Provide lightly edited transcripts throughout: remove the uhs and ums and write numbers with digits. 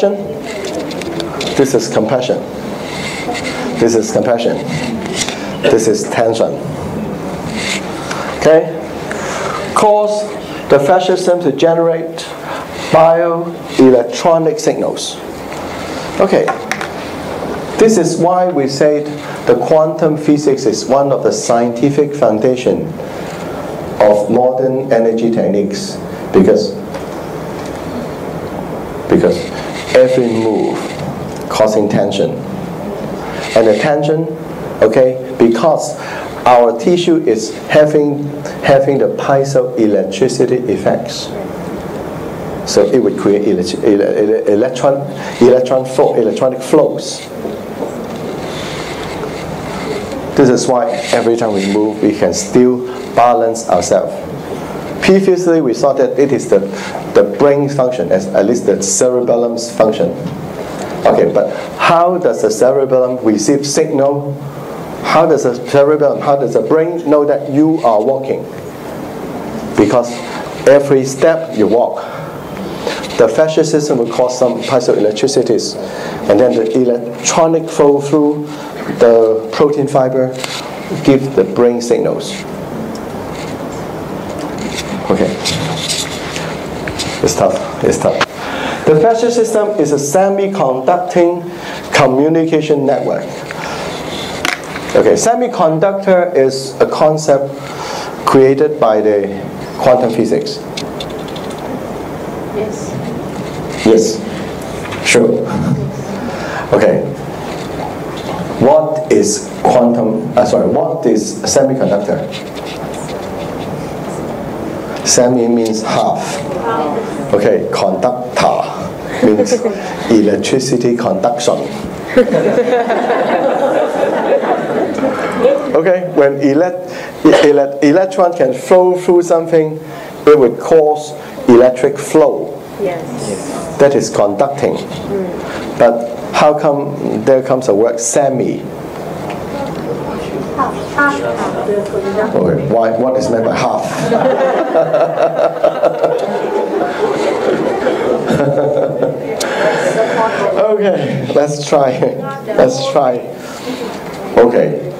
This is compression. This is compression. This is tension. Okay? Cause the flash system to generate bioelectronic signals. Okay. This is why we said the quantum physics is one of the scientific foundation of modern energy techniques, because every move causing tension, and the tension, okay, because our tissue is having the piezoelectricity effects, so it would create electronic flows. This is why every time we move, we can still balance ourselves. Previously, we thought that it is the brain function, at least the cerebellum's function. Okay, but how does the cerebellum receive signal? How does the brain know that you are walking? Because every step you walk, the fascia system will cause some piezoelectricities, and then the electronic flow through the protein fiber give the brain signals. Okay, it's tough. The fascia system is a semiconducting communication network. Okay, semiconductor is a concept created by the quantum physics. Yes, sure. Okay. What is what is semiconductor? Semi means half. Okay, conductor means electricity conduction. Okay, when electron can flow through something, it would cause electric flow. Yes. That is conducting. But how come there comes a word semi? Okay, why? What is meant by half? Okay, let's try. Okay.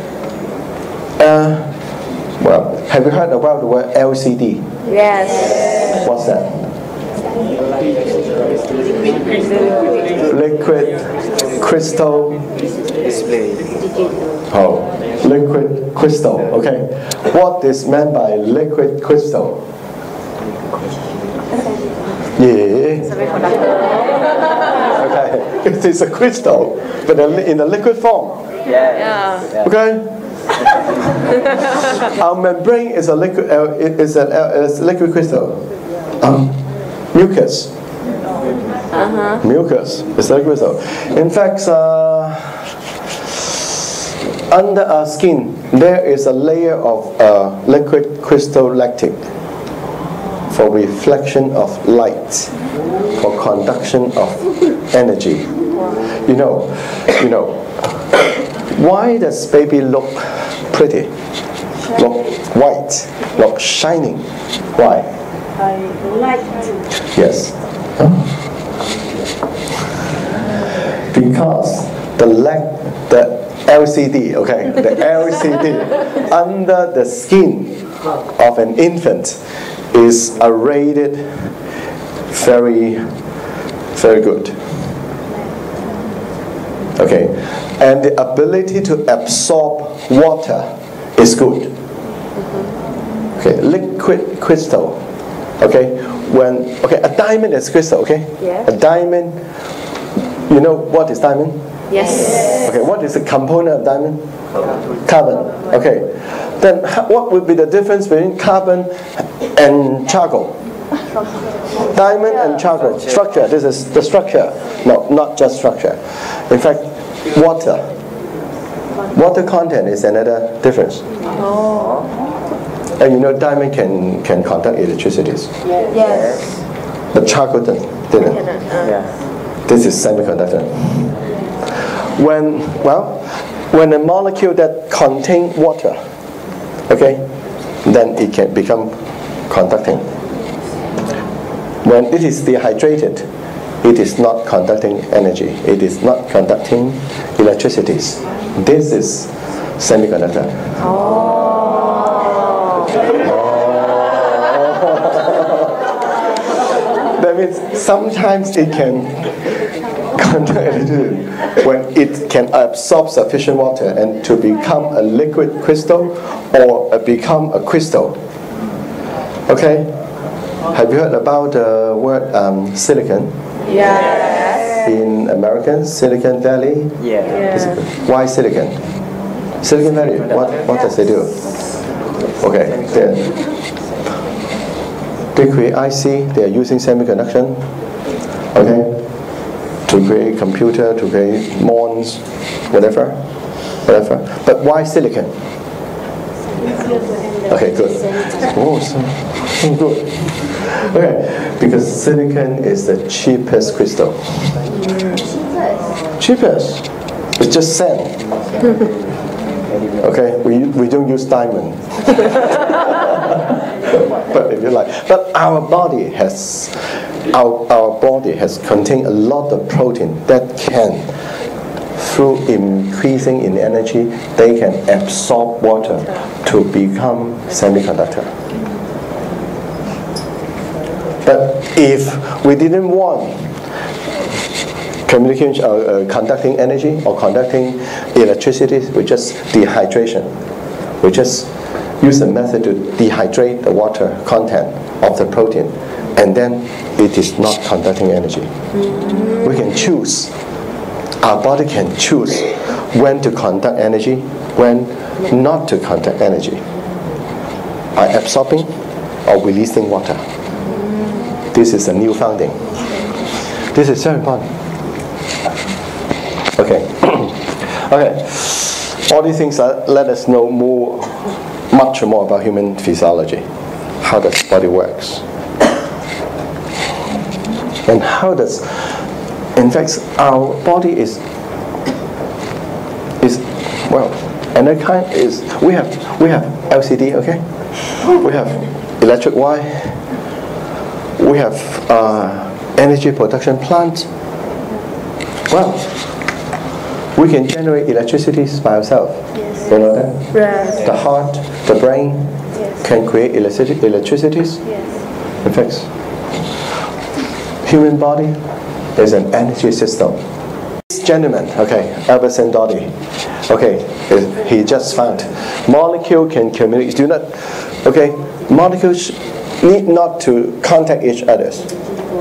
Well, have you heard about the word LCD? Yes. What's that? Liquid crystal display. Oh, liquid crystal. Okay. What is meant by liquid crystal? Yeah. Okay. It is a crystal, but in a liquid form. Yeah. Okay. Our membrane is a liquid. It's a liquid crystal. Mucus. Mucus is liquid crystal. In fact, under our skin there is a layer of liquid crystal lactic for reflection of light, for conduction of energy. You know, why does baby look pretty, look white, look shining? Why? Light. Yes. Because the LCD, okay, the LCD under the skin of an infant is irradiated very, very good. Okay, and the ability to absorb water is good. Okay, liquid crystal. Okay, a diamond is crystal. Okay, yes. A diamond. You know what is diamond? Yes. Okay, what is the component of diamond? Carbon. Okay, then what would be the difference between carbon and charcoal? Diamond and charcoal. Structure. This is the structure. No, not just structure. In fact, water. Water content is another difference. Oh. And you know, diamond can conduct electricities. Yes. But charcoal didn't. Yeah. This is semiconductor. When a molecule that contains water, okay, then it can become conducting. When it is dehydrated, it is not conducting energy. It is not conducting electricity. This is semiconductor. That means sometimes it can conduct electricity when it can absorb sufficient water and to become a liquid crystal or become a crystal. Okay? Have you heard about the word silicon? Yes. In American, Silicon Valley? Yeah. Why silicon? Silicon Valley, what does they do? Okay, they create IC, they are using semiconductor, okay, to create computer, to create mons, whatever. But why silicon? Okay, good. Oh, so good. Okay, because silicon is the cheapest crystal. Cheapest. It's just sand. Okay, we don't use diamond. But if you like, but our body has contained a lot of protein that can, through increasing in energy, they can absorb water to become semiconductor. But if we didn't want communication, conducting energy or conducting electricity, we just dehydration. We just use a method to dehydrate the water content of the protein, and then it is not conducting energy. We can choose. Our body can choose when to conduct energy, when not to conduct energy, by absorbing or releasing water. This is a new founding. This is very important. Okay. Okay. All these things let us know much more about human physiology. How does body works? And how does, in fact, our body is well, another kind is we have LCD, okay? We have electric wire. We have energy production plant. Well, we can generate electricity by ourselves. Yes. You know that? Yes. The heart, the brain Yes. can create electricity. Yes. In fact, human body is an energy system. This gentleman, okay, Albert Sandodi, okay, he just found molecule can communicate. Do not, okay, molecules need not to contact each other.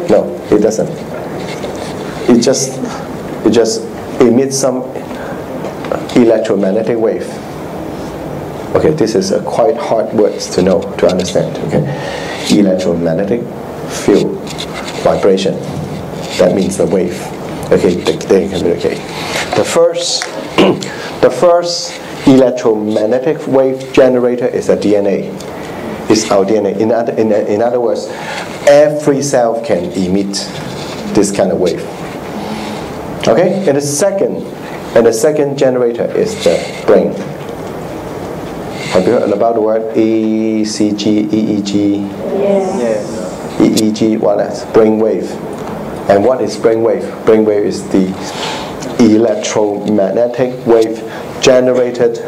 No, it doesn't. It just emits some electromagnetic wave. Okay, this is a quite hard words to know, to understand. Okay, electromagnetic field vibration. That means the wave. Okay, they communicate. The first electromagnetic wave generator is a DNA. It's our DNA. In other words, every cell can emit this kind of wave. Okay, and the second generator is the brain. Have you heard about the word ECG, EEG? Yes. EEG, what else? Brain wave. And what is brain wave? Brain wave is the electromagnetic wave generated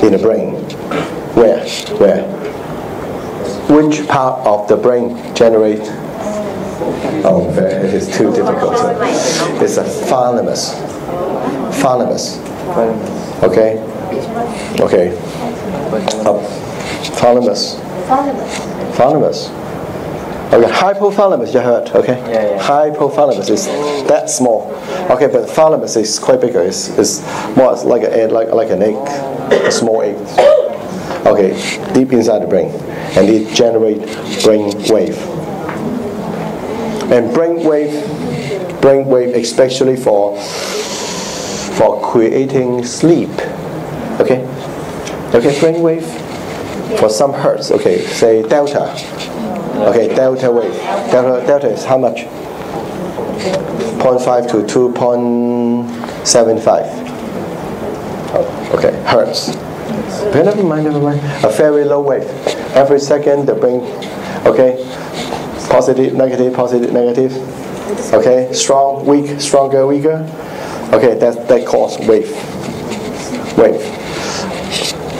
in the brain. Where? Which part of the brain generate? Oh, it is too difficult. It's a thalamus. Okay? Okay. Thalamus. Okay, hypothalamus, you heard, okay? Yeah. Hypothalamus is that small. Okay, but thalamus is quite bigger. It's more like an egg, a small egg. Okay, deep inside the brain. And it generates brain wave. And brain wave especially for creating sleep. Okay? Okay, brain wave for some hertz. Okay, say delta. Okay, delta wave. Delta is how much? 0.5 to 2.75. Okay, hertz. But never mind. A very low wave. Every second the brain, okay, positive, negative, Okay, strong, weak, stronger, weaker. Okay, that causes wave.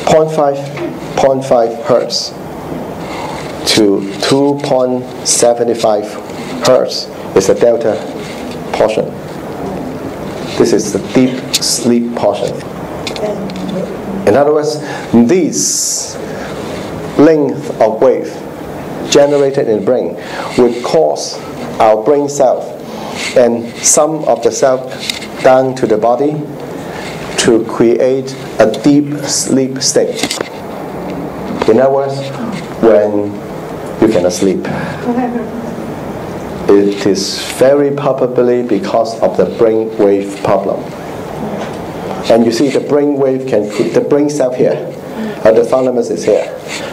0.5 hertz to 2.75 hertz is the delta portion. This is the deep sleep portion. In other words, this length of wave generated in the brain would cause our brain cells and some of the cells down to the body to create a deep sleep state. In other words, when you cannot sleep, it is very probably because of the brain wave problem. And you see the brain wave the brain cell here, the thalamus is here,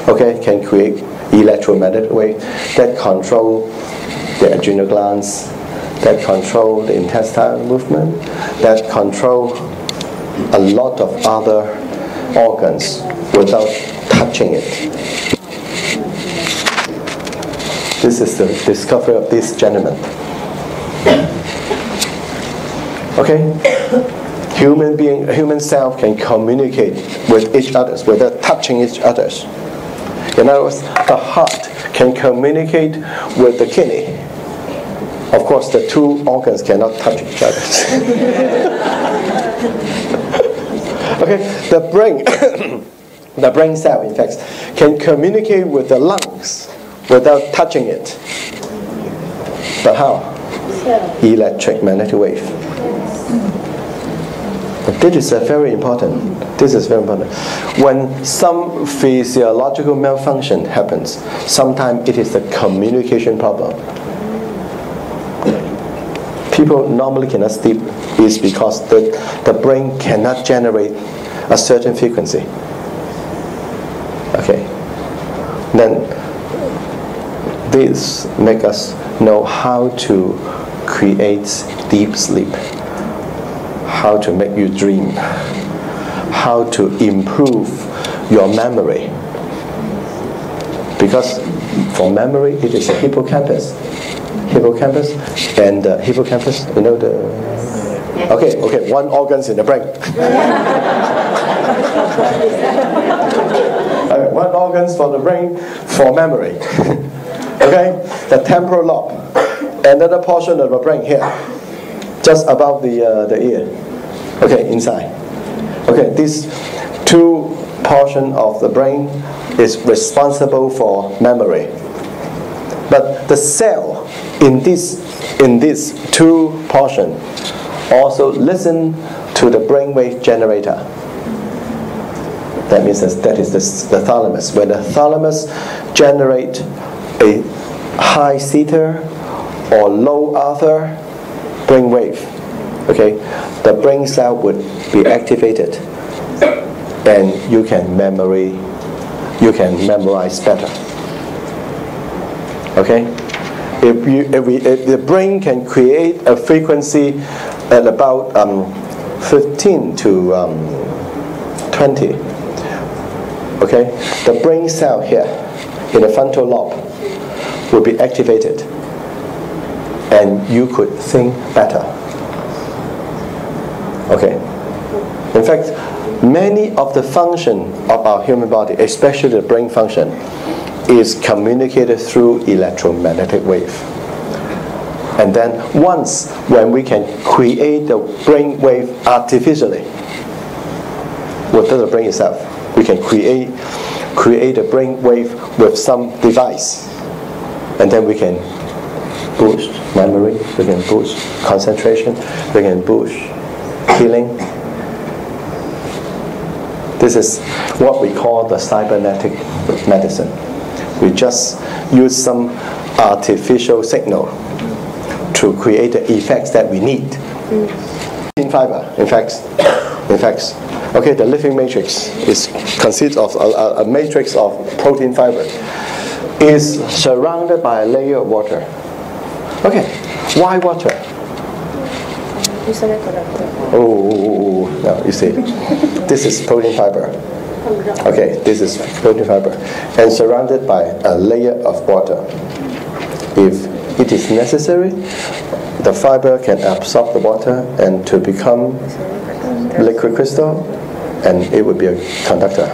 okay, can create electromagnetic wave that control the adrenal glands, that control the intestinal movement, that control a lot of other organs without touching it. This is the discovery of this gentleman. Okay? Human cell can communicate with each other without touching each other. In other words, the heart can communicate with the kidney. Of course, the two organs cannot touch each other. Okay, the brain cell, in fact, can communicate with the lungs without touching it. But how? Electric magnetic wave. This is very important. This is very important. When some physiological malfunction happens, sometimes it is the communication problem. People normally cannot sleep is because the brain cannot generate a certain frequency. Okay. Then this makes us know how to create deep sleep, how to make you dream, how to improve your memory. Because for memory, it is a hippocampus. And hippocampus, you know the... Okay, one organ's in the brain. One organ's for the brain for memory. Okay, the temporal lobe, another portion of the brain here, just above the ear. Okay, inside. Okay, these two portions of the brain is responsible for memory. But the cell in this two portion also listen to the brainwave generator. That means that is the thalamus. When the thalamus generate a high theta or low alpha brainwave, okay, the brain cell would be activated, and you can memorize better. Okay, if the brain can create a frequency at about 15 to 20. Okay, the brain cell here in the frontal lobe will be activated, and you could think better. Okay, in fact, many of the function of our human body, especially the brain function, is communicated through electromagnetic wave. And then once when we can create the brain wave artificially within the brain itself, we can create a brain wave with some device, and then we can boost memory, we can boost concentration, we can boost healing. This is what we call the cybernetic medicine. We just use some artificial signal to create the effects that we need. In fiber, in fact, okay, the living matrix consists of a matrix of protein fiber. Is surrounded by a layer of water. Okay, why water? Oh, no, you see, this is protein fiber. Okay, this is protein fiber, and surrounded by a layer of water. If it is necessary, the fiber can absorb the water and to become liquid crystal, and it would be a conductor.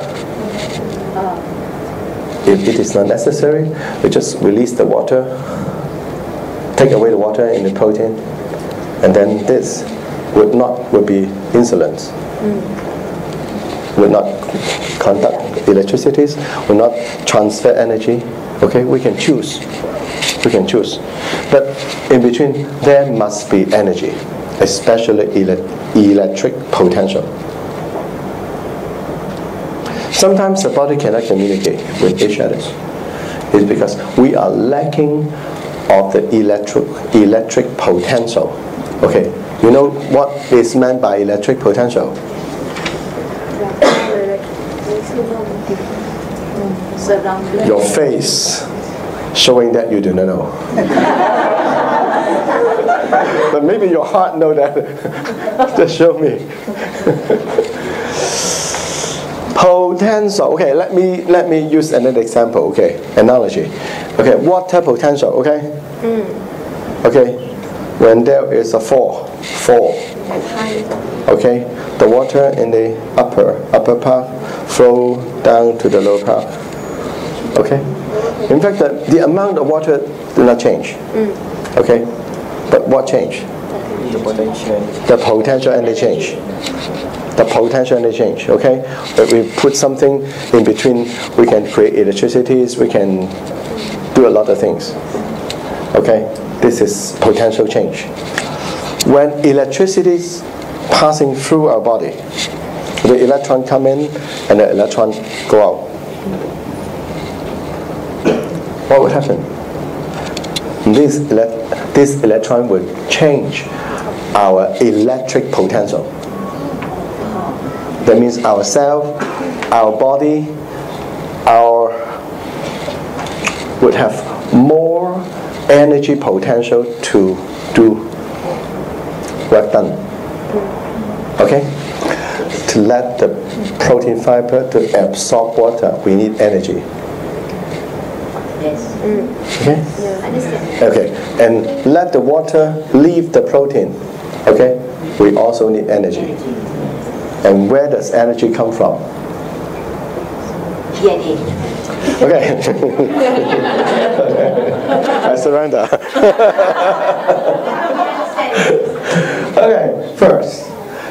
If it is not necessary, we just release the water, take away the water in the protein, and then this would be insulins. Will not conduct electricity, will not transfer energy. Okay, we can choose. We can choose. But in between, there must be energy, especially electric potential. Sometimes the body cannot communicate with each other. It's because we are lacking of the electric potential. Okay, you know what is meant by electric potential? Your face showing that you do not know. But maybe your heart know that. Just show me. Potential. Okay, let me use another example. Okay, analogy. Okay, water potential. Okay. Okay, when there is a fall. Okay, the water in the upper part flow down to the lower part. Okay, in fact, the amount of water did not change. Okay, but what changed? The potential. The potential and the change. The potential and the change. Okay, but we put something in between. We can create electricity. We can do a lot of things. Okay, this is potential change. When electricity is passing through our body, the electron come in and the electron go out. What would happen? This electron will change our electric potential. That means our cell, our body, would have more energy potential to do work done. Okay? To let the protein fiber to absorb water, we need energy. Yes. Okay? Understand. Okay. And let the water leave the protein. Okay? We also need energy. And where does energy come from? DNA. Okay. I surrender. Okay, first,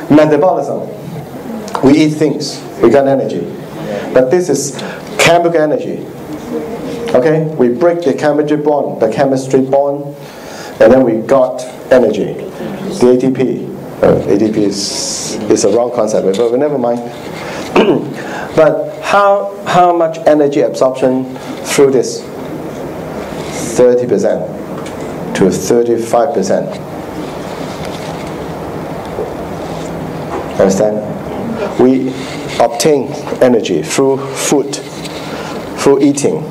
metabolism. We eat things, we got energy. But this is chemical energy. Okay, we break the chemistry bond, and then we got energy. The ATP. ATP is a wrong concept, but never mind. But how much energy absorption through this? 30% to 35%. Understand? We obtain energy through food, through eating.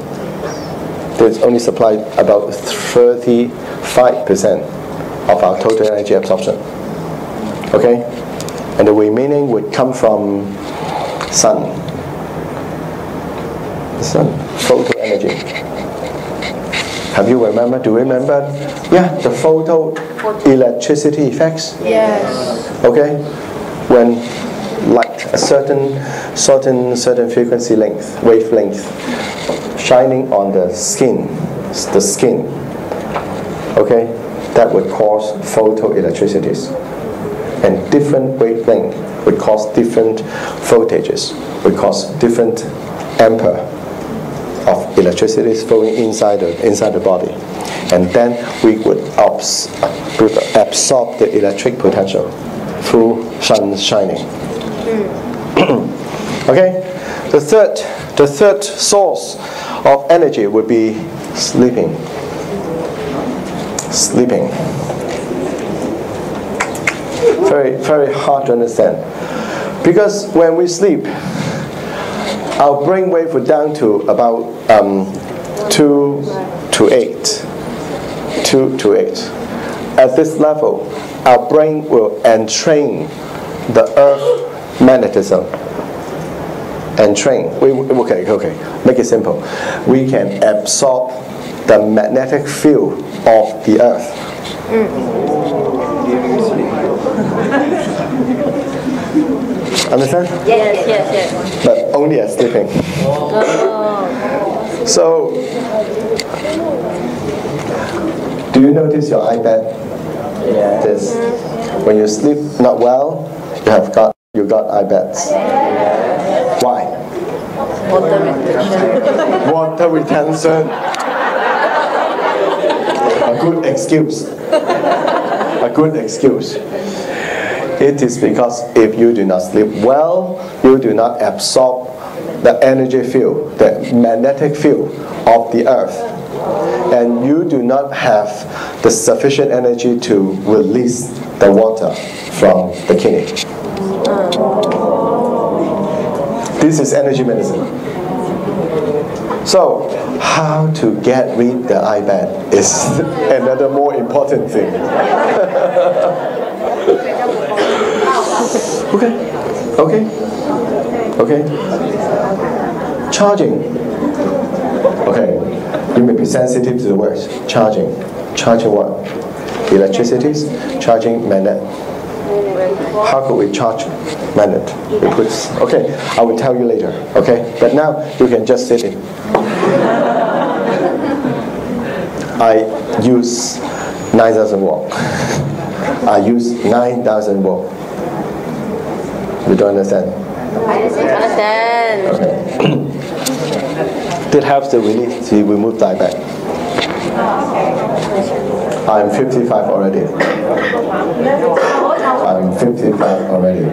There's only supplied about 35% of our total energy absorption. Okay? And the remaining would come from sun. The sun, photo energy. Have you remembered? Do you remember? Yeah, the photo electricity effects. Yes. Okay, when light, a certain frequency length, wavelength, shining on the skin. Okay, that would cause photoelectricities, and different wavelength would cause different voltages, would cause different ampere of electricity flowing inside the body, and then we would absorb the electric potential through sun shining. Okay, the third source of energy would be sleeping. Sleeping. Very, very hard to understand, because when we sleep, our brain wave would down to about 2 to 8. At this level, our brain will entrain the earth magnetism. Okay, make it simple. We can absorb the magnetic field of the earth. Understand? Yes, yes, yes. But only as sleeping. So, do you notice your iPad? Yeah. This, when you sleep not well, you got iPads. Why? Water restriction. Water retention. A good excuse. A good excuse. It is because if you do not sleep well, you do not absorb the energy field, the magnetic field of the earth, and you do not have the sufficient energy to release the water from the kidney. This is energy medicine. So, how to get rid the iPad is another more important thing. Okay. Charging. Okay. You may be sensitive to the words. Charging. Charging what? Electricity. Charging magnet. How could we charge magnet? Okay, I will tell you later. Okay, but now you can just sit in. I use 9,000 watt. I use 9,000 watt. You don't understand? I understand. Okay. That helps to remove diabetes. I'm 55 already. I'm 55 already.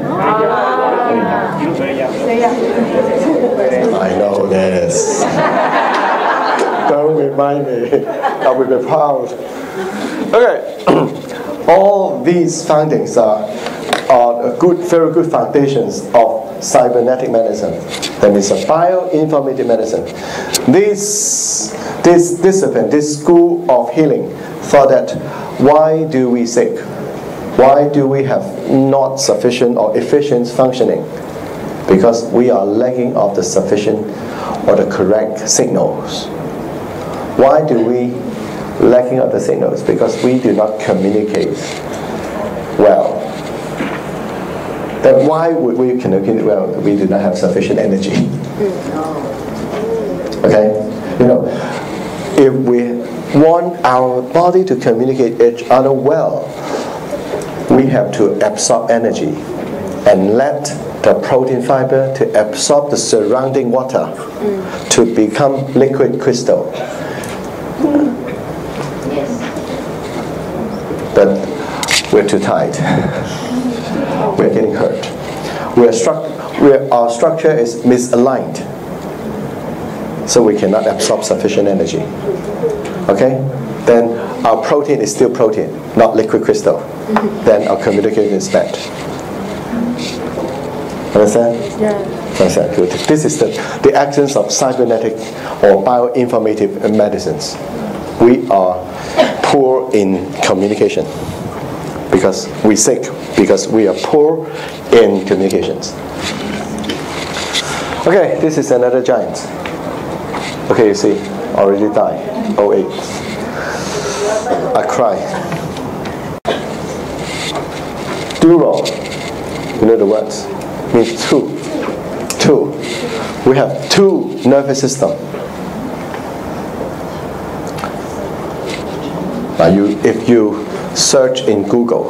I know this. Don't remind me. I will be proud. Okay. All these findings are very good foundations of cybernetic medicine. That means a bioinformative medicine. This discipline, this school of healing, thought that why do we sick? Why do we have not sufficient or efficient functioning? Because we are lacking of the sufficient or the correct signals. Why do we lacking of the signals? Because we do not communicate well. Then why would we communicate well? We do not have sufficient energy. Okay? You know, if we want our body to communicate each other well, we have to absorb energy and let the protein fiber to absorb the surrounding water to become liquid crystal. Yes. But we're too tight. We're getting hurt. Our structure is misaligned, so we cannot absorb sufficient energy. Okay? Then our protein is still protein, not liquid crystal. Then our communication is bad. Understand? Yeah. Understand? Good. This is the essence of cybernetic or bioinformative medicines. We are poor in communication because we're sick, because we are poor in communications. Okay, this is another giant. Okay, you see, already died, 08. I cry. Neuro, you know the words, means two. We have two nervous systems. If you search in Google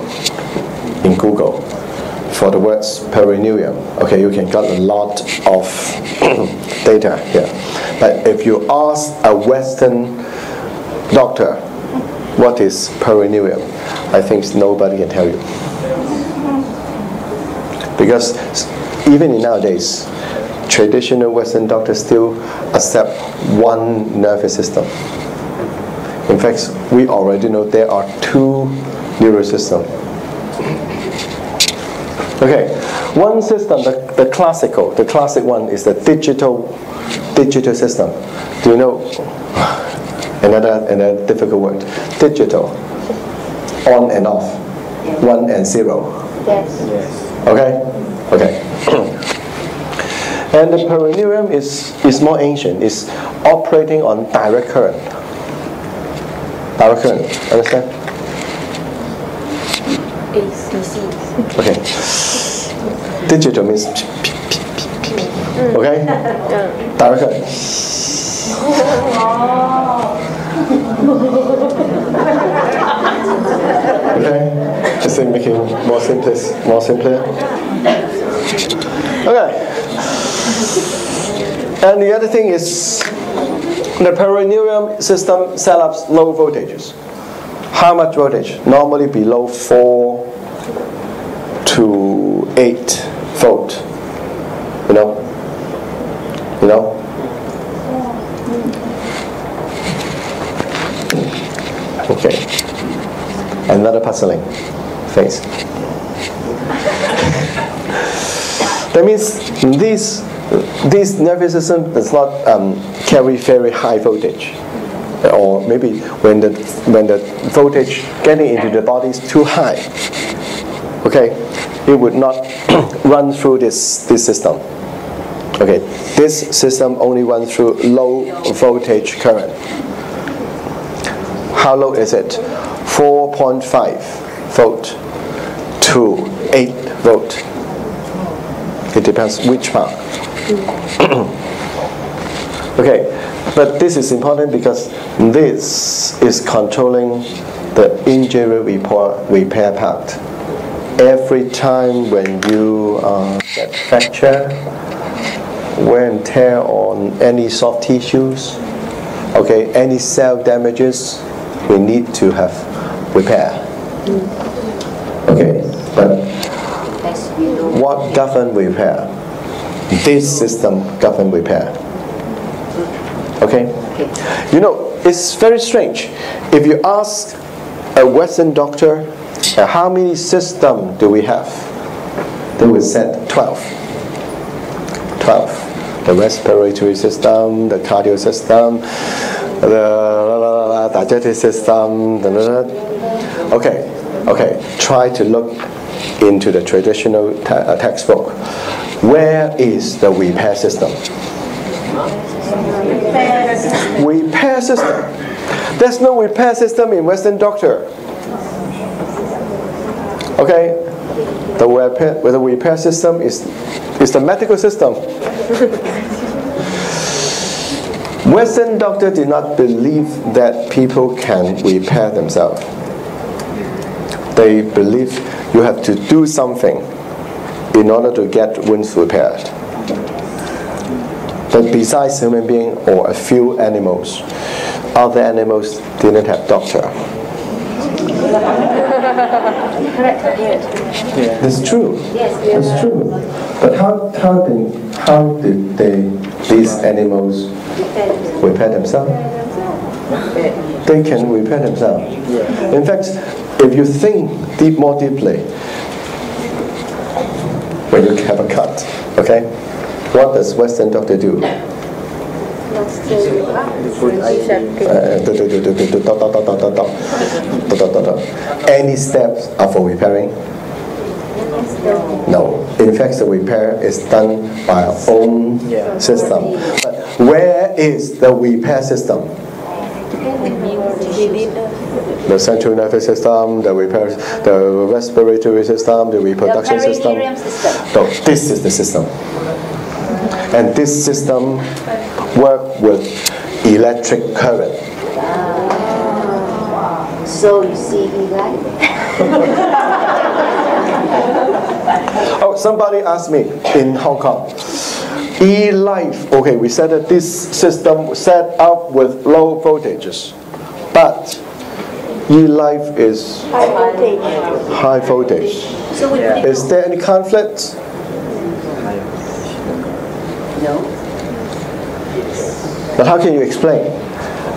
for the words perineum, okay, you can get a lot of data here. But if you ask a Western doctor what is perineum, I think nobody can tell you. Because even in nowadays, traditional Western doctors still accept one nervous system. In fact, we already know there are two neural systems. Okay, one system, the classic one is the digital system. Do you know another difficult word? Digital, on and off, 1 and 0. Yes. Okay. And the perineum is more ancient. It's operating on direct current. Direct current. Understand? ACC. Okay. Digital means okay? Direct. Okay? Just making more simpler. Okay. And the other thing is the perineurium system set up low voltages. How much voltage? Normally below 4 to 8 volt. You know? Okay. Another puzzling phase. That means this nervous system does not carry very high voltage, or maybe when the voltage getting into the body is too high, okay, it would not run through this system. Okay, this system only runs through low voltage current. How low is it? 4.5 volt to 8 volt. It depends which part. Okay, but this is important because this is controlling the injury repair part. Every time when you get fracture, wear and tear on any soft tissues, okay, any cell damages, we need to have repair. Okay, but what governs repair? This system governs repair. Okay? You know, it's very strange. If you ask a Western doctor, how many systems do we have? They will say 12. 12. The respiratory system, the cardio system, the digestive system. Okay. Try to look into the traditional textbook. Where is the repair system? Repair system. There's no repair system in Western doctor. Okay? The repair system is the medical system. Western doctor did not believe that people can repair themselves. They believe you have to do something in order to get wounds repaired. But besides human being or a few animals, other animals didn't have doctor. It's true. It's true. But how did these animals repair themselves? They can repair themselves. In fact, if you think more deeply, when you have a cut, okay, what does Western doctor do? Any steps are for repairing? No. In fact, the repair is done by our own system. But where is the repair system? The central nervous system, the respiratory system, the reproduction system. No, this is the system. And this system works with electric current. So you see E-Life? Oh, somebody asked me in Hong Kong. E-Life, okay, we said that this system set up with low voltages. But E-Life is high voltage. So is there any conflict? No. But how can you explain?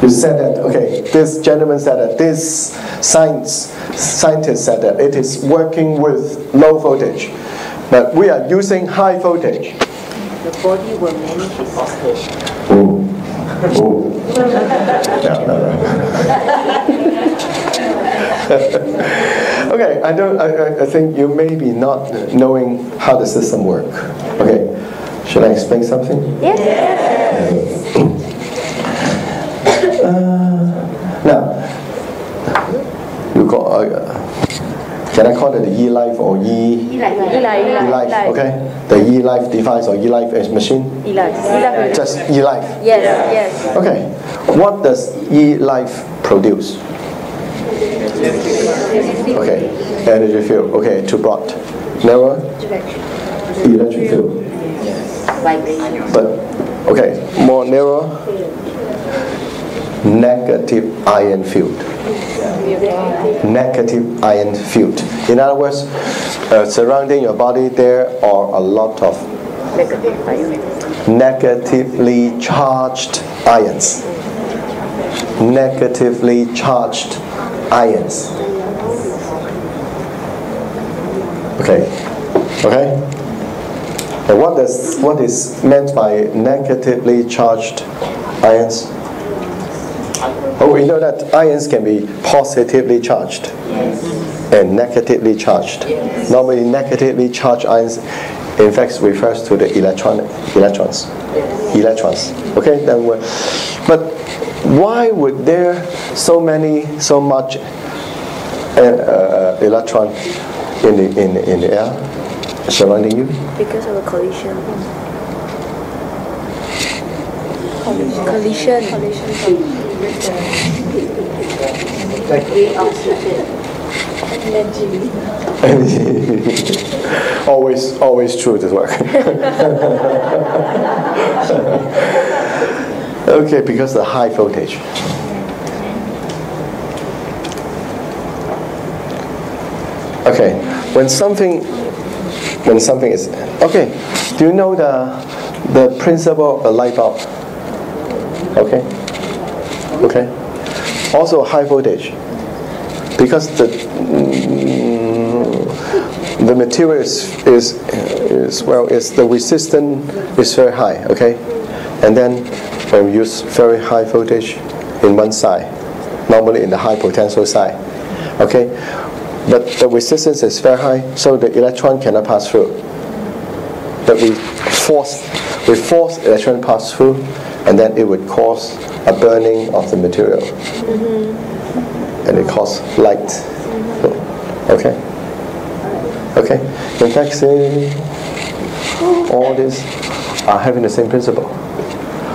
You said that, okay, this gentleman said that, this scientist said that it is working with low voltage. But we are using high voltage. The body will manage its state. Ooh. Okay, I think you may be not knowing how the system works. Okay, should I explain something? Yes. Now, you got Can I call it the E life or E? E like E life. Okay. The E life device or E life machine? E life. Just E life. Yes. Okay. What does E life produce? Okay. Energy field. Okay. Too broad. Narrow. Electric field. vibration. But okay. More narrow. Negative ion field. Negative ion field. In other words, surrounding your body there are a lot of negatively charged ions. Negatively charged ions. Okay. Okay. And what is meant by negatively charged ions? Oh, we know that ions can be positively charged and negatively charged. Normally, negatively charged ions, in fact, refers to the electrons. Okay, then but why would there so much electron in the air surrounding you? Because of a collision. Collision. always true this work. Okay, because the high voltage. Okay, when something is okay, do you know the principle of a light bulb? Okay. Also high voltage, because the material is the resistance is very high. Okay, and then when we use very high voltage in one side, normally in the high potential side. Okay, but the resistance is very high, so the electron cannot pass through. But we force electron pass through, and then it would cause a burning of the material, and it causes light. Okay. In fact, all these are having the same principle.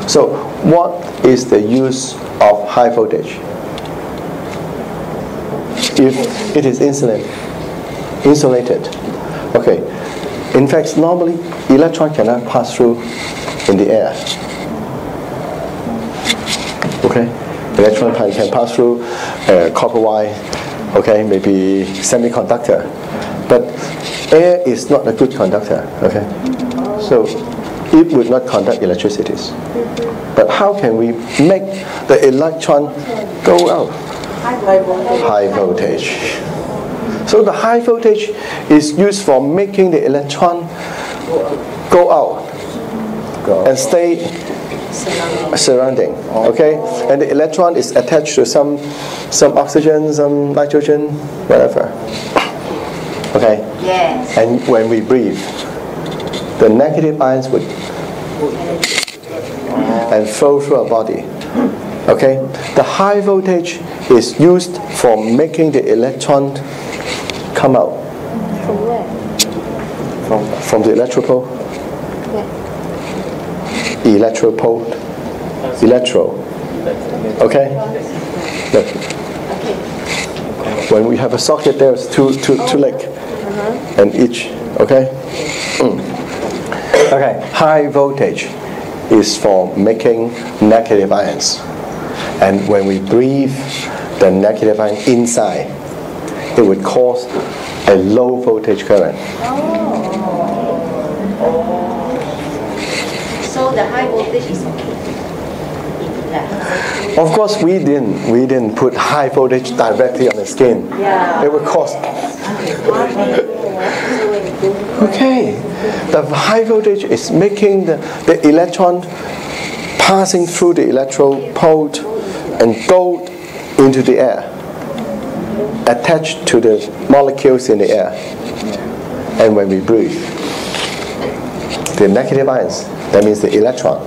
So, what is the use of high voltage? If it is insulated. Okay. In fact, normally electron cannot pass through in the air. Okay, electron can pass through copper wire. Okay, maybe semiconductor, but air is not a good conductor. Okay, so it would not conduct electricity. But how can we make the electron go out? High voltage. So the high voltage is used for making the electron go out and stay surrounding. Okay, and the electron is attached to some oxygen, some nitrogen, whatever. Okay. Yes. And when we breathe, the negative ions would and flow through our body. Okay, the high voltage is used for making the electron come out. From where? From the electropole. Electro. Okay? Look. When we have a socket, there's two legs, and each. Okay? Okay. High voltage is for making negative ions, and when we breathe the negative ion inside, it would cause a low voltage current. So the high voltage is okay. Of course, we didn't put high voltage directly on the skin. Yeah. It would cause. Okay, the high voltage is making the electron passing through the electropole and go into the air, attached to the molecules in the air. And when we breathe, the negative ions, that means the electron,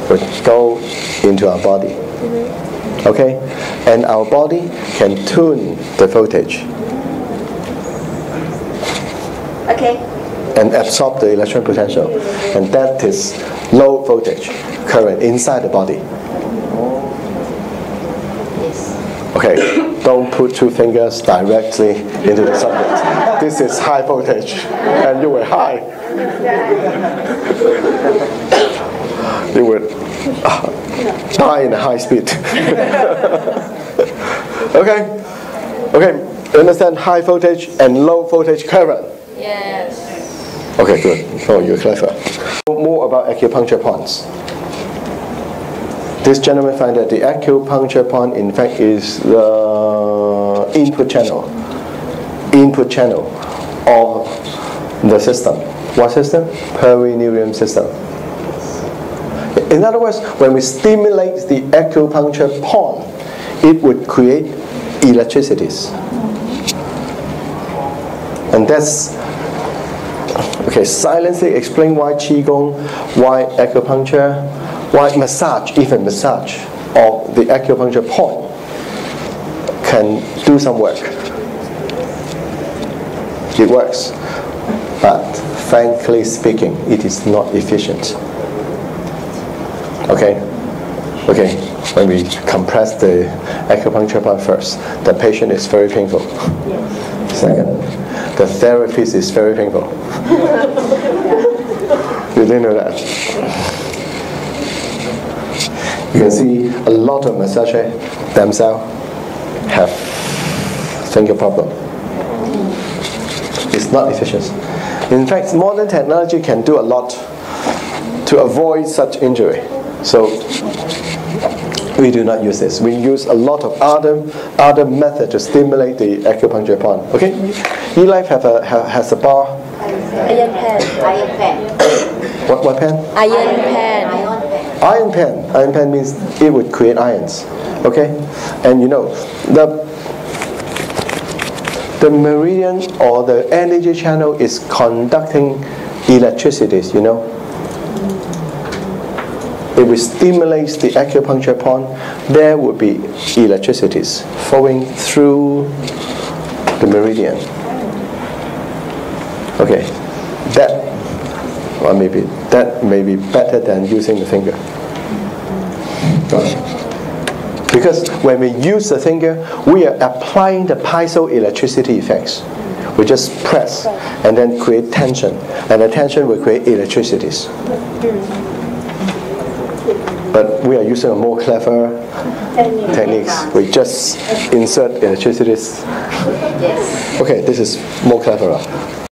would go into our body. Okay? And our body can tune the voltage. Okay. and absorb the electron potential. And that is low voltage current inside the body. Yes. Okay, don't put two fingers directly into the subject. This is high voltage, and you were high. You would die in a high speed. Okay, okay. You understand high voltage and low voltage current? Yes. Okay, good. Oh, you're clever. More about acupuncture points. This gentleman found that the acupuncture point, in fact, is the input channel of the system. What system? Perineurium system. In other words, when we stimulate the acupuncture point, it would create electricities. And that's, okay, silently explain why Qigong, why acupuncture, why massage, even massage of the acupuncture point can do some work. It works, but frankly speaking, it is not efficient. Okay? Okay, when we compress the acupuncture point first, the patient is very painful. Second, the therapist is very painful. You didn't know that? You can see a lot of massagers themselves have finger problem. It's not efficient. In fact, modern technology can do a lot to avoid such injury. So we do not use this. We use a lot of other methods to stimulate the acupuncture point. Okay, Eli has a bar. Iron pen. Iron pen. What pen? Iron pen. Iron pen. Iron pen. Iron pen means it would create ions. Okay, and you know the meridian or the energy channel is conducting electricities. You know. If we stimulate the acupuncture point, there would be electricities flowing through the meridian. Okay, that may be better than using the finger. Because when we use the finger, we are applying the piezoelectricity effects. We just press and then create tension, and the tension will create electricities. But we are using a more clever techniques. We just insert electricities. Yes. Okay, this is more clever.